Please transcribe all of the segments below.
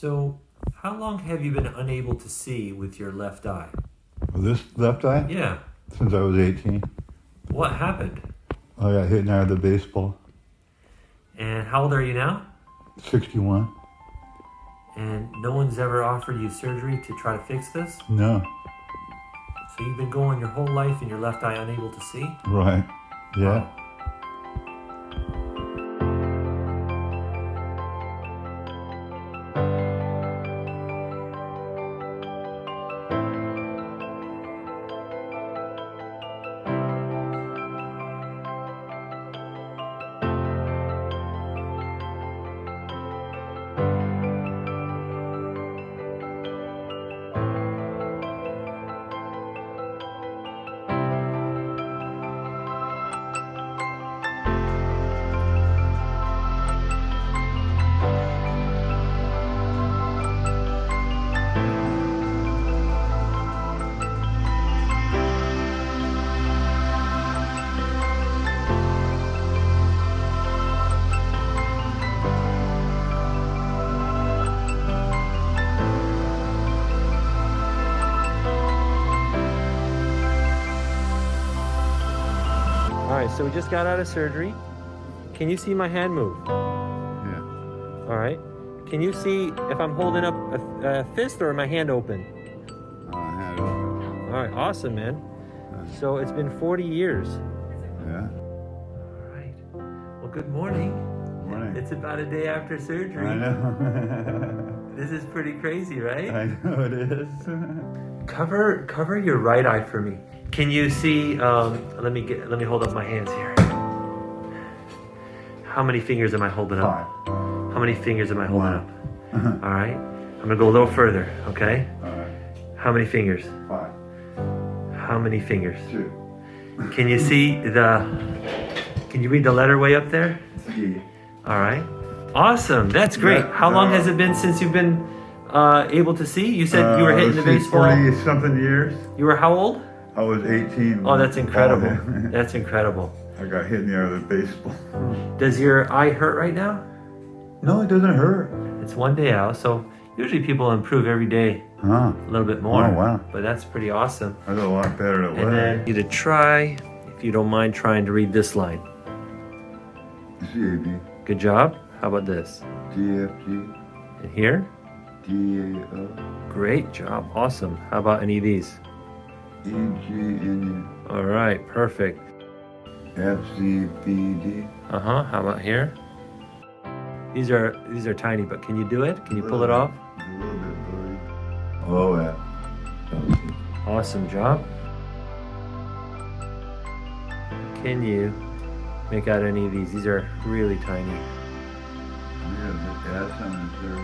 So, how long have you been unable to see with your left eye? This left eye? Yeah. Since I was 18. What happened? I got hit in the eye with a baseball. And how old are you now? 61. And no one's ever offered you surgery to try to fix this? No. So you've been going your whole life in your left eye unable to see? Right. Yeah. Wow. All right, so we just got out of surgery. Can you see my hand move? Yeah. All right. Can you see if I'm holding up a fist or my hand open? Hand open. All right, awesome, man. So it's been 40 years. Yeah. All right. Well, good morning. Morning. It's about a day after surgery. I know. This is pretty crazy, right? I know it is. Cover your right eye for me. Can you see? Let me hold up my hands here. How many fingers am I holding up? 5. How many fingers am I holding 1. up? All right. I'm gonna go a little further. Okay. All right. How many fingers? 5. How many fingers? 2. Can you see the? Can you read the letter way up there? 3. All right. Awesome. That's great. Yeah, How long has it been since you've been able to see? You said you were hitting the baseball. 40 something years. You were how old? I was 18. Oh, that's incredible. Oh, That's incredible. I got hit in the eye with a baseball. Does your eye hurt right now? No, it doesn't hurt. It's one day out, so usually people improve every day Huh. a little bit more. Oh, wow. But that's pretty awesome. I got a lot better at And then you to try, if you don't mind trying to read this line. CAB. Good job. How about this? DFG. And here? DAO. Great job. Awesome. How about any of these? EGN. All right. Perfect. FCBD. How about here? These are tiny, but can you do it? Can you pull it off? It's a little bit blurry. Oh, yeah. Awesome job. Can you make out any of these? These are really tiny. Yeah, S on the third.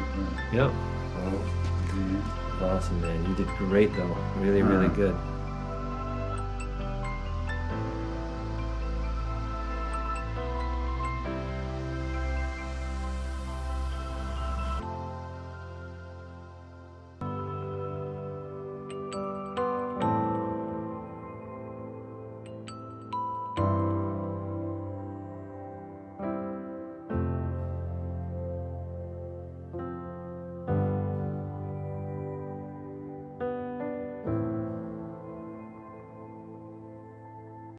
Yep. Oh, Awesome, man. You did great, though. Really, really good.